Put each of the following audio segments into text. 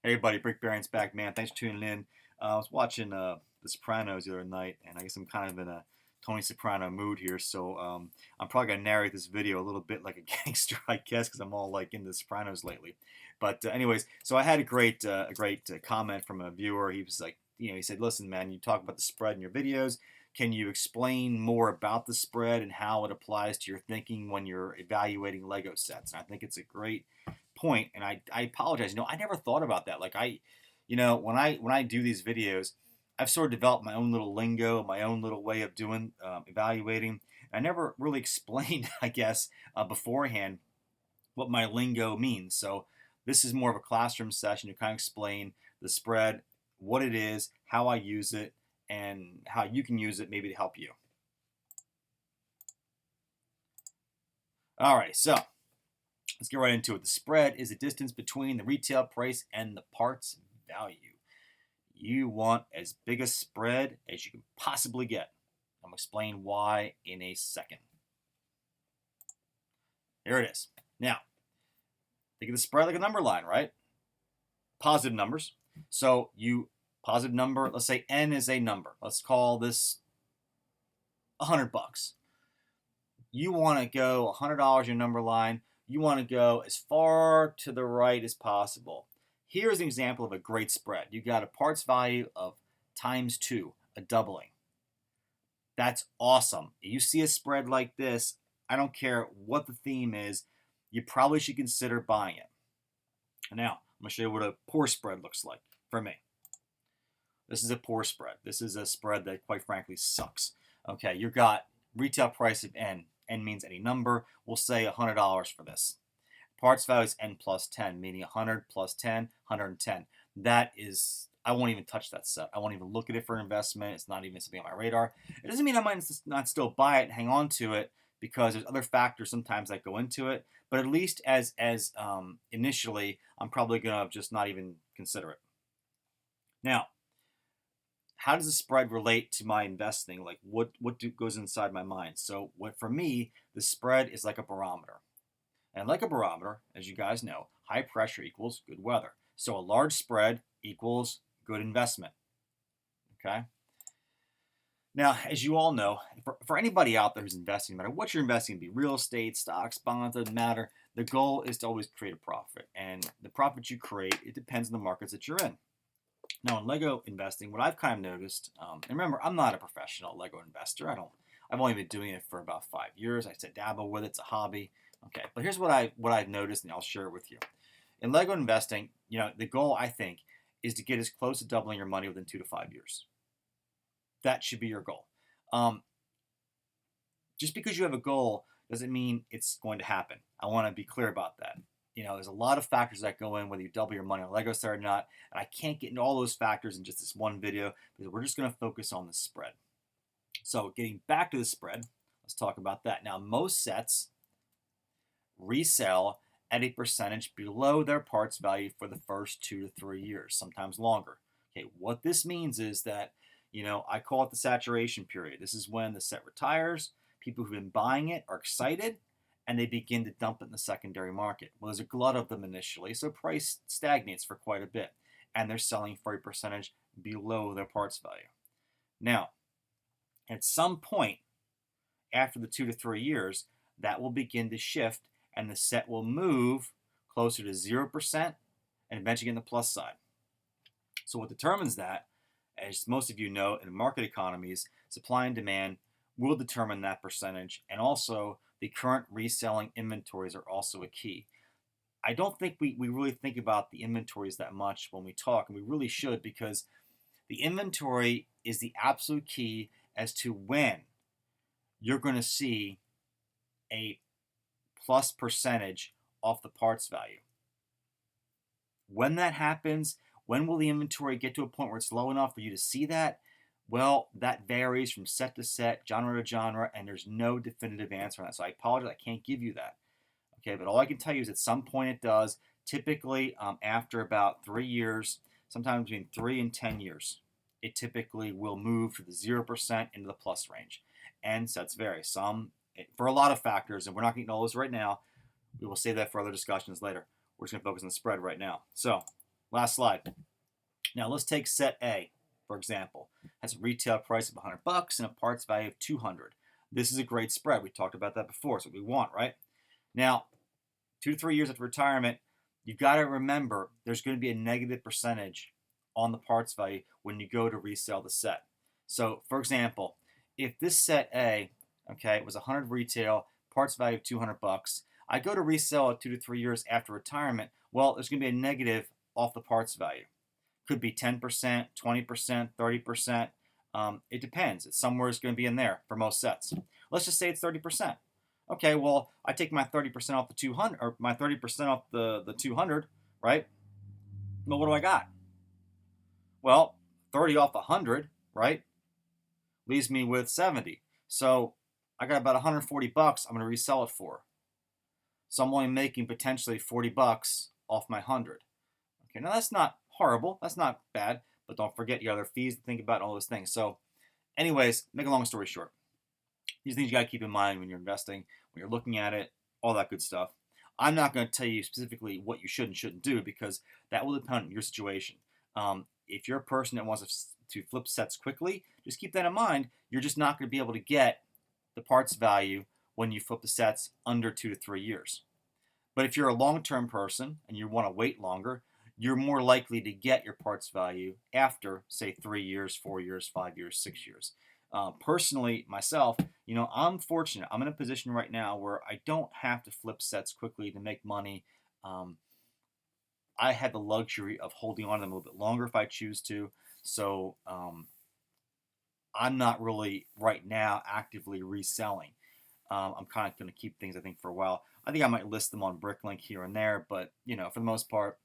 Hey everybody, Brick Barron's back, man. Thanks for tuning in. I was watching The Sopranos the other night, and I guess I'm kind of in a Tony Soprano mood here, so I'm probably gonna narrate this video a little bit like a gangster, I guess, because I'm all like into The Sopranos lately. But anyways, so I had a great comment from a viewer. He was like, he said, "Listen, man, you talk about the spread in your videos. Can you explain more about the spread and how it applies to your thinking when you're evaluating Lego sets?" And I think it's a great point, and I apologize. I never thought about that. Like when I do these videos, I've sort of developed my own little lingo, my own little way of doing evaluating. I never really explained, I guess, beforehand what my lingo means. So this is more of a classroom session to kind of explain the spread, what it is, how I use it, and how you can use it maybe to help you. All right, so let's get right into it. The spread is the distance between the retail price and the parts value. You want as big a spread as you can possibly get. I'm going to explain why in a second. Here it is. Now, think of the spread like a number line, right? Positive numbers. So positive number, let's say n is a number. Let's call this $100. You want to go $100 your number line. You want to go as far to the right as possible. Here's an example of a great spread. You got a parts value of times 2, a doubling. That's awesome. You see a spread like this, I don't care what the theme is, you probably should consider buying it. Now, I'm going to show you what a poor spread looks like for me. This is a poor spread. This is a spread that, quite frankly, sucks. Okay, you got retail price of n. N means any number. We'll say $100 for this. Parts value is n plus 10, meaning 100 plus 10, 110. That is, I won't even touch that set. I won't even look at it for an investment. It's not even something on my radar. It doesn't mean I might not still buy it and hang on to it, because there's other factors sometimes that go into it. But at least as initially, I'm probably going to just not even consider it. Now, how does the spread relate to my investing? Like what goes inside my mind? So for me, the spread is like a barometer. And like a barometer, as you guys know, high pressure equals good weather. So a large spread equals good investment. Okay? Now, as you all know, for anybody out there who's investing, no matter what you're investing in, be real estate, stocks, bonds, doesn't matter, the goal is to always create a profit. And the profit you create, it depends on the markets that you're in. Now, in Lego investing, what I've kind of noticed, and remember, I'm not a professional Lego investor. I've only been doing it for about 5 years. I said dabble with it. It's a hobby. Okay, but here's what I've noticed, and I'll share it with you. In Lego investing, the goal, I think, is to get as close to doubling your money within 2 to 5 years. That should be your goal. Just because you have a goal doesn't mean it's going to happen. I want to be clear about that. There's a lot of factors that go in whether you double your money on Lego set or not, and I can't get into all those factors in just this one video because we're just going to focus on the spread. So getting back to the spread, let's talk about that. Now, most sets resell at a percentage below their parts value for the first 2 to 3 years, sometimes longer. Okay, what this means is that, I call it the saturation period. This is when the set retires, people who've been buying it are excited, and they begin to dump it in the secondary market. Well, there's a glut of them initially, so price stagnates for quite a bit, and they're selling for a percentage below their parts value. Now, at some point after the 2 to 3 years, that will begin to shift, and the set will move closer to 0% and eventually get in the plus side. So what determines that, as most of you know, in market economies, supply and demand will determine that percentage, and also the current reselling inventories are also a key. I don't think we really think about the inventories that much when we talk, and we really should, because the inventory is the absolute key as to when you're going to see a plus percentage off the parts value. When that happens, when will the inventory get to a point where it's low enough for you to see that? Well, that varies from set to set, genre to genre, and there's no definitive answer on that. So I apologize, I can't give you that. Okay, but all I can tell you is at some point it does, typically after about 3 years, sometimes between 3 and 10 years, it typically will move to the 0% into the plus range. And sets vary. Some, for a lot of factors, and we're not getting all those right now. We will save that for other discussions later. We're just going to focus on the spread right now. So Last slide. Now let's take set A, for example. It has a retail price of $100 and a parts value of $200. This is a great spread. We talked about that before. It's what we want, right? Now, 2 to 3 years after retirement, you've got to remember there's going to be a negative percentage on the parts value when you go to resell the set. So, for example, if this set A, okay, was 100 retail, parts value of $200, I go to resell it 2 to 3 years after retirement, well, there's going to be a negative off the parts value. Could be 10%, 20%, 30%. It depends. It's somewhere it's going to be in there for most sets. Let's just say it's 30%. Okay, well, I take my 30% off the 200, or my 30% off the 200, right? Well, what do I got? Well, 30 off 100, right? Leaves me with 70. So I got about 140 bucks I'm going to resell it for. So I'm only making potentially 40 bucks off my 100. Okay, now that's not horrible. That's not bad. But don't forget you got other fees to think about, all those things. So anyways, make a long story short, these things you got to keep in mind when you're investing, when you're looking at it, all that good stuff. I'm not going to tell you specifically what you should and shouldn't do because that will depend on your situation. If you're a person that wants to flip sets quickly, just keep that in mind. You're just not going to be able to get the parts value when you flip the sets under 2 to 3 years. But if you're a long-term person and you want to wait longer, you're more likely to get your parts value after, say, 3 years, 4 years, 5 years, 6 years. Personally, myself, I'm fortunate. I'm in a position right now where I don't have to flip sets quickly to make money. I had the luxury of holding on to them a little bit longer if I choose to. So I'm not really right now actively reselling. I'm kind of going to keep things, I think, for a while. I think I might list them on Bricklink here and there, but for the most part,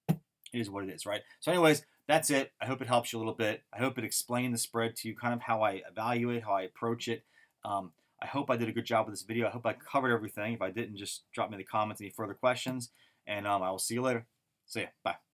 it is what it is, right? So anyways, that's it. I hope it helps you a little bit. I hope it explained the spread to you, kind of how I evaluate, how I approach it. I hope I did a good job with this video. I hope I covered everything. If I didn't, just drop me in the comments any further questions, and I will see you later. See ya. Bye.